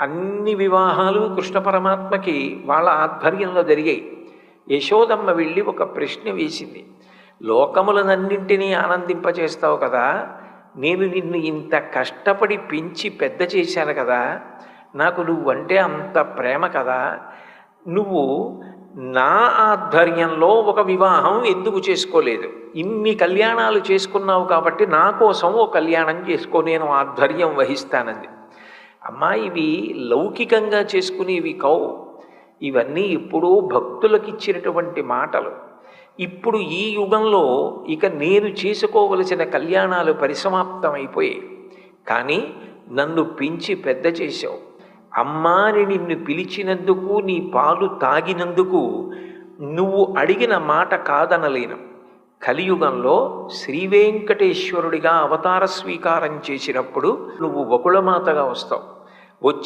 అన్ని వివాహాలు కృష్ణ పరమాత్మకి వాళ్ళ ఆధ్వర్యంలో జరిగాయి. యశోదమ్మ వెళ్ళి ఒక ప్రశ్న వేసింది. లోకములనన్నింటినీ ఆనందింపచేస్తావు కదా, నేను నిన్ను ఇంత కష్టపడి పెంచి పెద్ద చేశాను కదా, నాకు నువ్వంటే అంత ప్రేమ కదా, నువ్వు నా ఆధ్వర్యంలో ఒక వివాహం ఎందుకు చేసుకోలేదు? ఇన్ని కళ్యాణాలు చేసుకున్నావు కాబట్టి నా కోసం ఓ కళ్యాణం చేసుకో, నేను ఆధ్వర్యం వహిస్తానంది. అమ్మా, ఇవి లౌకికంగా చేసుకునేవి కావు, ఇవన్నీ ఎప్పుడూ భక్తులకిచ్చినటువంటి మాటలు. ఇప్పుడు ఈ యుగంలో ఇక నేను చేసుకోవలసిన కళ్యాణాలు పరిసమాప్తమైపోయాయి. కానీ నన్ను పెంచి పెద్ద చేశావు. అమ్మాని నిన్ను పిలిచినందుకు, నీ పాలు తాగినందుకు నువ్వు అడిగిన మాట కాదనలేను. కలియుగంలో శ్రీవేంకటేశ్వరుడిగా అవతార స్వీకారం చేసినప్పుడు నువ్వు వకుళమాతగా వస్తావు. వచ్చి